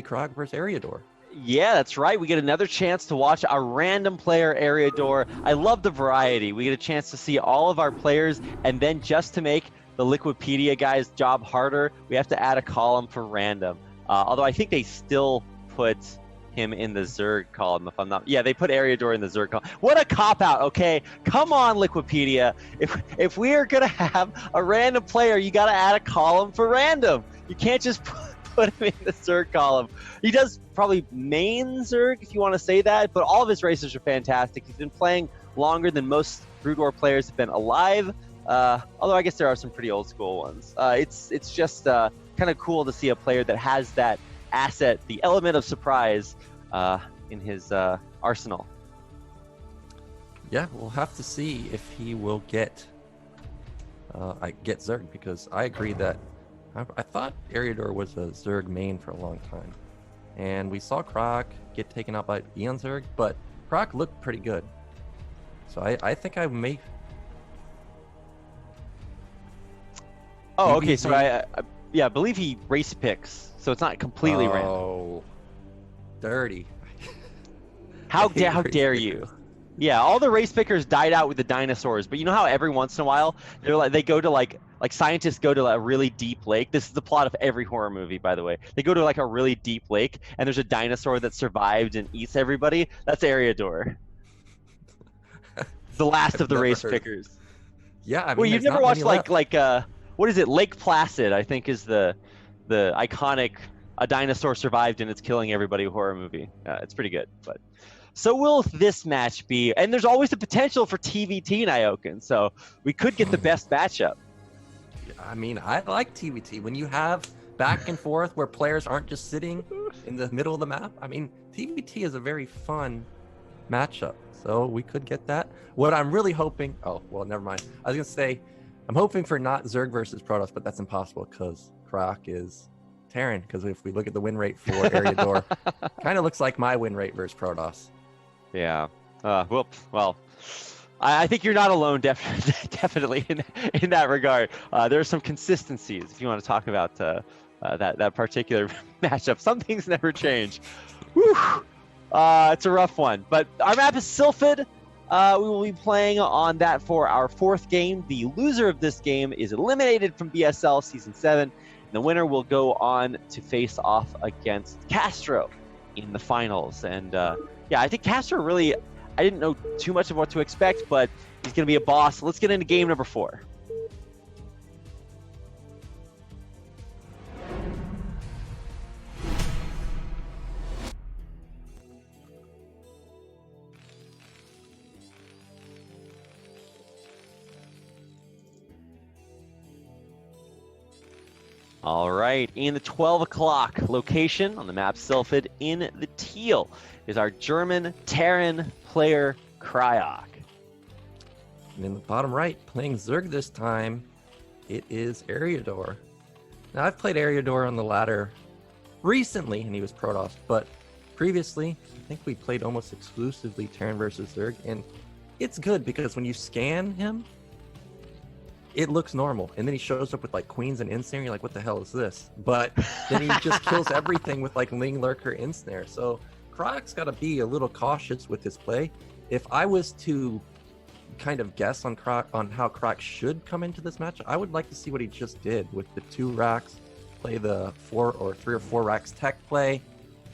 Cryoc versus Eriador. Yeah, that's right. We get another chance to watch a random player, Eriador. I love the variety. We get a chance to see all of our players, and then just to make the Liquipedia guys' job harder, we have to add a column for random. Although I think they still put him in the Zerg column, if I'm not... Yeah, they put Eriador in the Zerg column. What a cop-out, okay? Come on, Liquipedia. If we are going to have a random player, you got to add a column for random. You can't just put him in the Zerg column. He does probably main Zerg, if you want to say that, but all of his races are fantastic. He's been playing longer than most Brood War players have been alive, although I guess there are some pretty old school ones. It's just kind of cool to see a player that has that asset, the element of surprise, in his arsenal. Yeah, we'll have to see if he will get Zerg, because I agree that I thought Eriador was a Zerg main for a long time. And we saw Cryoc get taken out by Eon Zerg, but Cryoc looked pretty good. So I think I may... Oh, okay, so I believe he race picks, so it's not completely random. Oh, dirty. How dare you? Yeah, all the race pickers died out with the dinosaurs, but you know how every once in a while they go to like scientists go to a really deep lake. This is the plot of every horror movie, by the way. They go to like a really deep lake, and there's a dinosaur that survived and eats everybody. That's Eriador. The last of the race pickers. Yeah, I mean, well, you've never watched like what is it? Lake Placid, I think, is the iconic a dinosaur survived and it's killing everybody horror movie. It's pretty good, but. So will this match be? And there's always the potential for TVT Nyoken, so we could get the best matchup. I mean, I like TVT. When you have back and forth where players aren't just sitting in the middle of the map, I mean, TVT is a very fun matchup. So we could get that. What I'm really hoping... Oh, well, never mind. I was going to say, I'm hoping for not Zerg versus Protoss, but that's impossible because Cryoc is Terran. Because if we look at the win rate for Eriador, kind of looks like my win rate versus Protoss. Yeah. Well, I think you're not alone, definitely in that regard. There are some consistencies if you want to talk about that particular matchup. Some things never change. Whew. It's a rough one. But our map is Sylphid. We will be playing on that for our fourth game. The loser of this game is eliminated from BSL Season 7. And the winner will go on to face off against Castro in the finals. And yeah, I think Castro really, I didn't know too much of what to expect, but he's going to be a boss. Let's get into game number 4. All right, in the 12 o'clock location on the map Sylphid in the teal is our German Terran player Cryoc. And in the bottom right, playing Zerg this time, it is Eriador. Now, I've played Eriador on the ladder recently, and he was Protoss, but previously, I think we played almost exclusively Terran versus Zerg, and it's good because when you scan him, it looks normal, and then he shows up with like queens and ensnare, and you're like, what the hell is this? But then he just kills everything with like Ling, Lurker, ensnare. So Cryoc's got to be a little cautious with his play. If I was to kind of guess on how Cryoc should come into this match, I would like to see what he just did with the 2 racks, play the 4 or 3 or 4 racks tech play,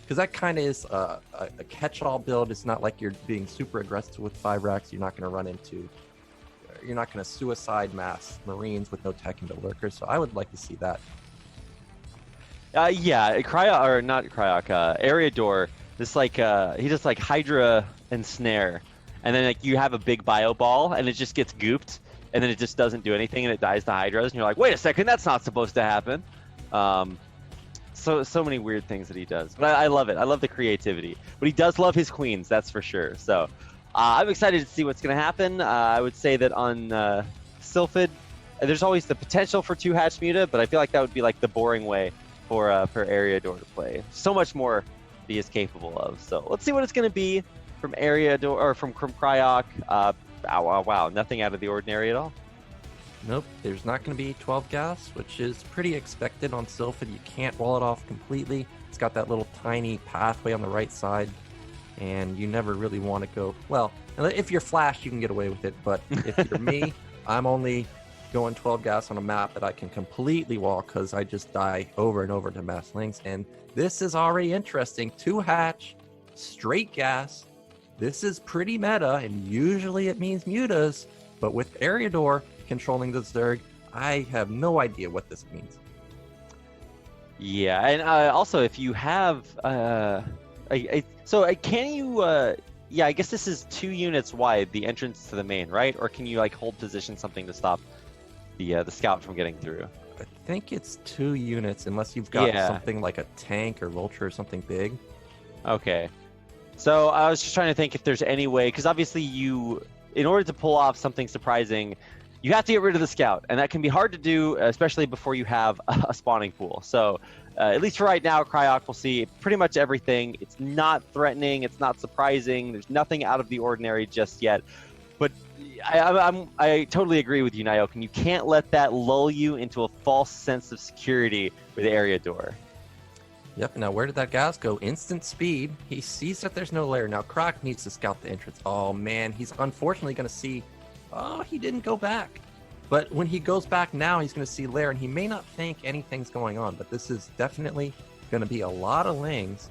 because that kind of is a catch-all build. It's not like you're being super aggressive with 5 racks. You're not going to suicide mass Marines with no tech into Lurkers, so I would like to see that. Yeah, Cryoc, or not Cryoc, Eriador, this like, he just like Hydra and Snare, and then like you have a big bio ball, and it just gets gooped, and then it just doesn't do anything, and it dies to Hydras, and you're like, wait a second, that's not supposed to happen. So many weird things that he does, but I love it. I love the creativity, but he does love his queens, that's for sure. So I'm excited to see what's going to happen. I would say that on Sylphid, there's always the potential for 2 hatch muta, but I feel like that would be like the boring way for Eriador to play. So much more he is capable of. So let's see what it's going to be from Eriador, or from Cryoc. Wow, nothing out of the ordinary at all. Nope, there's not going to be 12 gas, which is pretty expected on Sylphid. You can't wall it off completely. It's got that little tiny pathway on the right side, and you never really want to go. Well, if you're Flash, you can get away with it, but if you're me, I'm only going 12 gas on a map that I can completely walk because I just die over and over to mass links. And this is already interesting. 2 hatch, straight gas. This is pretty meta, and usually it means mutas, but with Eriador controlling the Zerg, I have no idea what this means. Yeah, and also if you have, can you? Yeah, I guess this is 2 units wide, the entrance to the main, right? Or can you like hold position something to stop the scout from getting through? I think it's 2 units, unless you've got something like a tank or vulture or something big. Okay. So I was just trying to think if there's any way, because obviously in order to pull off something surprising, you have to get rid of the scout, and that can be hard to do, especially before you have a spawning pool. So at least for right now, Cryoc will see pretty much everything. It's not threatening, it's not surprising, there's nothing out of the ordinary just yet. But I totally agree with you, Nyoke, and you can't let that lull you into a false sense of security with Eriador. Yep, now where did that gas go? Instant speed. He sees that there's no lair. Now Cryoc needs to scout the entrance. Oh man, he's unfortunately going to see... Oh, he didn't go back. But when he goes back now, he's going to see lair, and he may not think anything's going on, but this is definitely going to be a lot of lings.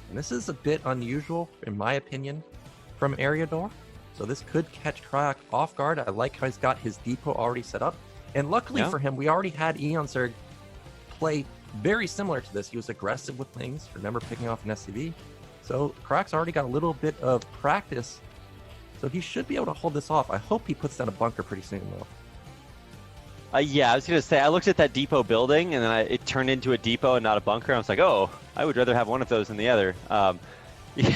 And this is a bit unusual, in my opinion, from Eriador. So this could catch Cryoc off guard. I like how he's got his depot already set up. And luckily for him, we already had Eon Zerg play very similar to this. He was aggressive with things. Remember picking off an SCV? So Cryoc's already got a little bit of practice. So he should be able to hold this off. I hope he puts down a bunker pretty soon, though. Yeah, I was going to say, I looked at that depot building, and then it turned into a depot and not a bunker. I was like, oh, I would rather have one of those than the other. Yeah,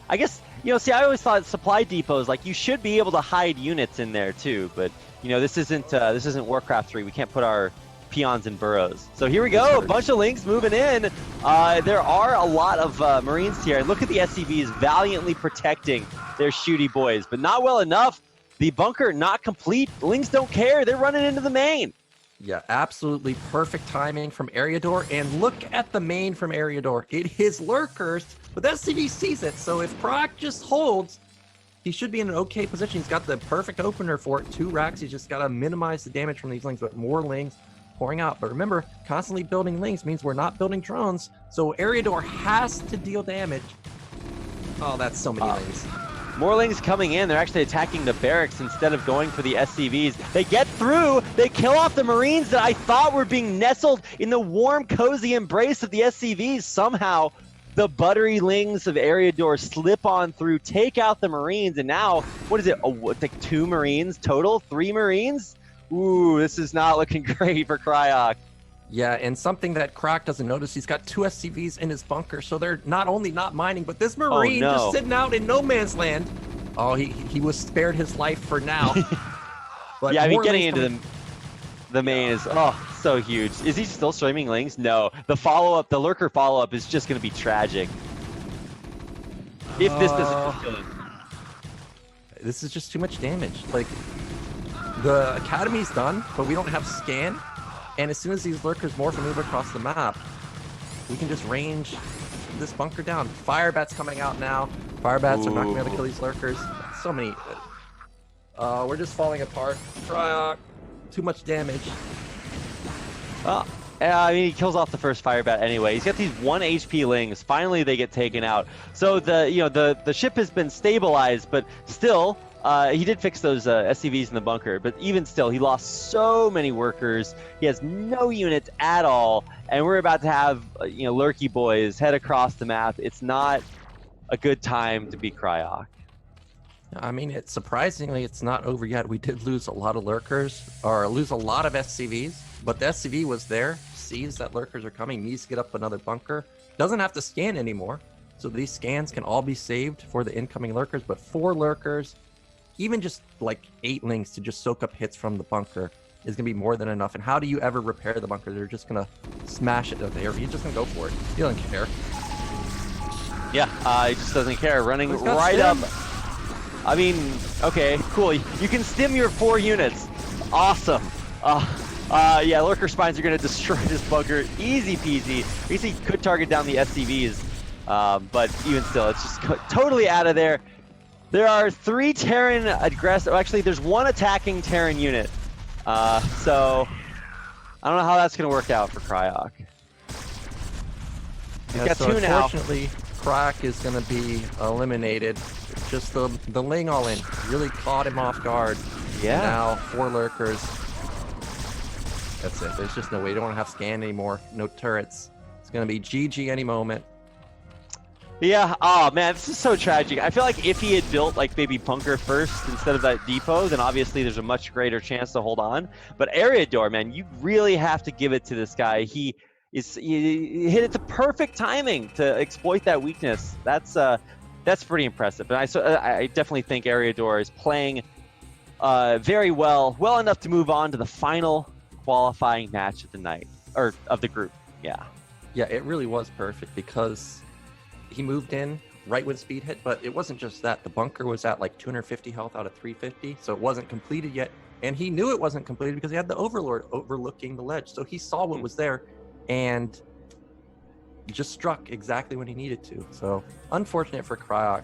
I guess, see, I always thought supply depots, like, you should be able to hide units in there, too. But, this isn't Warcraft 3. We can't put our peons in burrows. So here we go, a bunch of links moving in. There are a lot of Marines here, and look at the SCVs valiantly protecting their shooty boys, but not well enough. The bunker not complete. Lings don't care. They're running into the main. Yeah, absolutely perfect timing from Eriador, and look at the main from Eriador. It is lurkers, but the SCV sees it, so if Cryoc just holds, he should be in an okay position. He's got the perfect opener for it. 2 racks. He's just got to minimize the damage from these lings, but more lings pouring out. But remember, constantly building lings means we're not building drones, so Eriador has to deal damage. Oh, that's so many lings. More lings coming in. They're actually attacking the barracks instead of going for the SCVs. They get through. They kill off the Marines that I thought were being nestled in the warm, cozy embrace of the SCVs. Somehow, the buttery lings of Eriador slip on through, take out the Marines, and now, what is it? It's like 2 Marines total? 3 Marines? Ooh, this is not looking great for Cryoc. Yeah, and something that Cryoc doesn't notice, he's got 2 SCVs in his bunker, so they're not only not mining, but this Marine just sitting out in no man's land. Oh, he was spared his life for now. But yeah, I mean, getting into the main is, so huge. Is he still streaming lings? No. The follow-up, the lurker follow-up is just going to be tragic. If this doesn't kill him. This is just too much damage. Like, the Academy's done, but we don't have scan. And as soon as these lurkers morph and move across the map, we can just range this bunker down. Firebat's coming out now. Firebats are not going to be able to kill these lurkers. So many. We're just falling apart. Cryoc, too much damage. I mean, he kills off the first Firebat anyway. He's got these 1 HP lings. Finally, they get taken out. So the ship has been stabilized, but still, he did fix those SCVs in the bunker. But even still, he lost so many workers. He has no units at all, and we're about to have lurky boys head across the map. It's not a good time to be Cryoc. I mean, surprisingly, it's not over yet. We did lose a lot of lurkers, or lose a lot of SCVs, but the SCV was there, sees that lurkers are coming, needs to get up another bunker, doesn't have to scan anymore. So these scans can all be saved for the incoming lurkers, but 4 lurkers, even just like 8 lings to just soak up hits from the bunker is going to be more than enough. And how do you ever repair the bunker? They're just going to smash it there. He's just going to go for it. He doesn't care. Yeah, he just doesn't care. Running right up. I mean, okay, cool. You can stim your 4 units. Awesome. Yeah, Lurker Spines are going to destroy this bunker. Easy peasy. At least he could target down the SCVs. But even still, it's just totally out of there. There are 3 Terran aggressive. Actually, there's 1 attacking Terran unit. So I don't know how that's going to work out for Cryoc. He's got 2 now. Unfortunately, Cryoc is going to be eliminated. Just the Ling all in really caught him off guard. Yeah. And now 4 lurkers. That's it. There's just no way. You don't want to have scan anymore. No turrets. It's going to be GG any moment. Yeah. Oh man, this is so tragic. I feel like if he had built like maybe bunker first instead of that depot, then obviously there's a much greater chance to hold on. But Eriador, man, you really have to give it to this guy. He hit it the perfect timing to exploit that weakness. That's pretty impressive. And I definitely think Eriador is playing very well enough to move on to the final qualifying match of the night, or of the group. Yeah, it really was perfect because he moved in right when speed hit, but it wasn't just that. The bunker was at like 250 health out of 350, so it wasn't completed yet, and he knew it wasn't completed because he had the Overlord overlooking the ledge, so he saw what was there and just struck exactly when he needed to. So unfortunate for Cryoc.